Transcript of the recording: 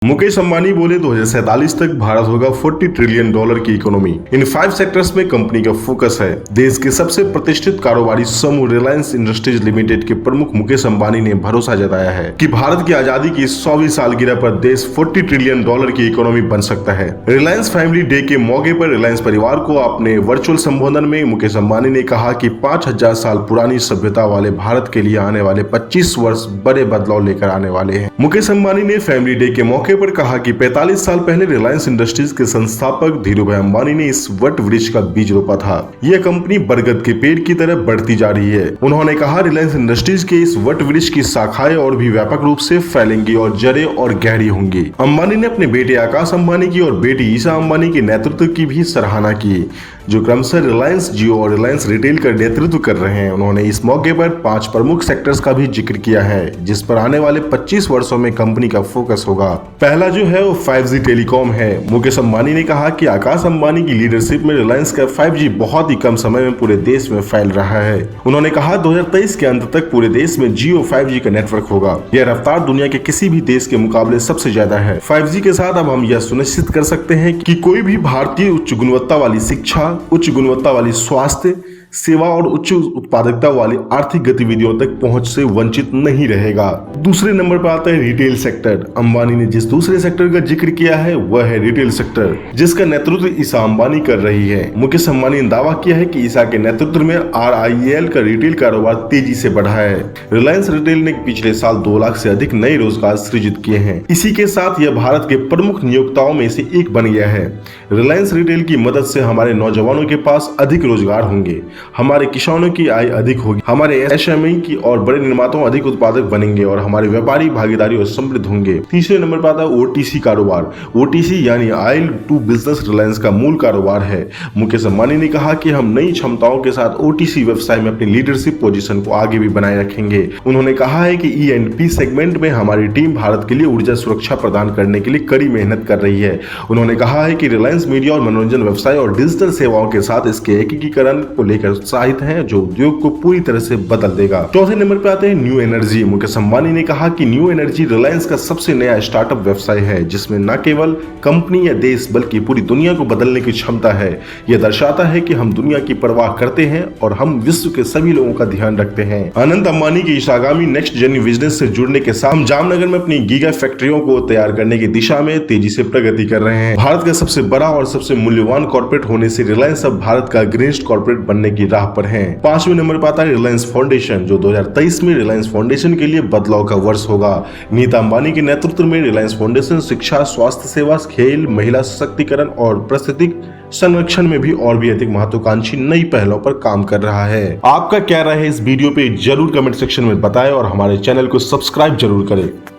मुकेश अंबानी बोले 2047 तक भारत होगा $40 ट्रिलियन की इकोनॉमी। इन 5 सेक्टर्स में कंपनी का फोकस है। देश के सबसे प्रतिष्ठित कारोबारी समूह रिलायंस इंडस्ट्रीज लिमिटेड के प्रमुख मुकेश अंबानी ने भरोसा जताया है कि भारत की आजादी की 100वीं सालगिरह पर देश $40 ट्रिलियन की इकोनॉमी बन सकता है। रिलायंस फैमिली डे के मौके पर रिलायंस परिवार को अपने वर्चुअल संबोधन में मुकेश अंबानी ने कहा कि 5000 साल पुरानी सभ्यता वाले भारत के लिए आने वाले 25 वर्ष बड़े बदलाव लेकर आने वाले हैं। मुकेश अंबानी ने फैमिली डे के मौके पर कहा कि 45 साल पहले रिलायंस इंडस्ट्रीज के संस्थापक धीरूभाई अंबानी ने इस वट वृक्ष का बीज रोपा था। यह कंपनी बरगद के पेड़ की तरह बढ़ती जा रही है। उन्होंने कहा रिलायंस इंडस्ट्रीज के इस वट वृक्ष की शाखाएं और भी व्यापक रूप से फैलेंगी और जड़ें और गहरी होंगी। अंबानी ने अपने बेटे आकाश अंबानी की और बेटी ईशा अंबानी के नेतृत्व की भी सराहना की, जो क्रमशः रिलायंस जियो और रिलायंस रिटेल का नेतृत्व कर रहे हैं। उन्होंने इस मौके पर 5 प्रमुख सेक्टर्स का भी जिक्र किया है, जिस पर आने वाले 25 वर्षों में कंपनी का फोकस होगा। पहला जो है वो 5G टेलीकॉम है। मुकेश अंबानी ने कहा कि आकाश अंबानी की लीडरशिप में रिलायंस का 5G बहुत ही कम समय में पूरे देश में फैल रहा है। उन्होंने कहा 2023 के अंत तक पूरे देश में जियो 5G का नेटवर्क होगा। यह रफ्तार दुनिया के किसी भी देश के मुकाबले सबसे ज्यादा है। 5G के साथ अब हम यह सुनिश्चित कर सकते हैं कि कोई भी भारतीय उच्च गुणवत्ता वाली शिक्षा, उच्च गुणवत्ता वाली स्वास्थ्य सेवा और उच्च उत्पादकता वाली आर्थिक गतिविधियों तक पहुंच से वंचित नहीं रहेगा। दूसरे नंबर पर आता है रिटेल सेक्टर। अंबानी ने जिस दूसरे सेक्टर का जिक्र किया है वह है रिटेल सेक्टर, जिसका नेतृत्व ईशा अंबानी कर रही है। मुकेश अंबानी ने दावा किया है कि ईशा के नेतृत्व में RIL का रिटेल कारोबार तेजी से बढ़ा है। रिलायंस रिटेल ने पिछले साल 2 लाख से अधिक नए रोजगार सृजित किए हैं। इसी के साथ यह भारत के प्रमुख नियोक्ताओं में से एक बन गया है। रिलायंस रिटेल की मदद से हमारे नौजवानों के पास अधिक रोजगार होंगे, हमारे किसानों की आय अधिक होगी, हमारे SME की और बड़े निर्माताओं अधिक उत्पादक बनेंगे और हमारे व्यापारी भागीदारी और समृद्ध होंगे। तीसरे नंबर पर आता है OTC कारोबार। OTC यानी ऑयल टू बिजनेस रिलायंस का मूल कारोबार है। मुकेश अंबानी ने कहा कि हम नई क्षमताओं के साथ OTC व्यवसाय में अपनी लीडरशिप पोजीशन को आगे भी बनाए रखेंगे। उन्होंने कहा है कि E&P सेगमेंट में हमारी टीम भारत के लिए ऊर्जा सुरक्षा प्रदान करने के लिए कड़ी मेहनत कर रही है। उन्होंने कहा है कि रिलायंस मीडिया और मनोरंजन व्यवसाय और डिजिटल सेवाओं के साथ इसके एकीकरण को लेकर उत्साहित है, जो उद्योग को पूरी तरह से बदल देगा। चौथे नंबर पे आते हैं न्यू एनर्जी। मुकेश अंबानी ने कहा कि न्यू एनर्जी रिलायंस का सबसे नया स्टार्टअप व्यवसाय है, जिसमें न केवल कंपनी या देश बल्कि पूरी दुनिया को बदलने की क्षमता है। यह दर्शाता है कि हम दुनिया की परवाह करते हैं और हम विश्व के सभी लोगों का ध्यान रखते हैं। अनंत अंबानी के इस आगामी नेक्स्ट जेन बिजनेस से जुड़ने के साथ हम जामनगर में अपनी गीगा फैक्ट्रियों को तैयार करने की दिशा में तेजी से प्रगति कर रहे हैं। भारत का सबसे बड़ा और सबसे मूल्यवान कॉर्पोरेट होने से रिलायंस अब भारत का ग्रेस्ट कॉर्पोरेट बनने की राह पर है। 5वें नंबर पर आता है रिलायंस फाउंडेशन, जो 2023 में रिलायंस फाउंडेशन के लिए बदलाव का वर्ष होगा। नीता अंबानी के नेतृत्व में रिलायंस फाउंडेशन शिक्षा, स्वास्थ्य सेवा, खेल, महिला सशक्तिकरण और पारिस्थितिक संरक्षण में भी और भी अधिक महत्वाकांक्षी नई पहलों पर काम कर रहा है। आपका क्या राय है इस वीडियो पे जरूर कमेंट सेक्शन में बताएं और हमारे चैनल को सब्सक्राइब जरूर करें।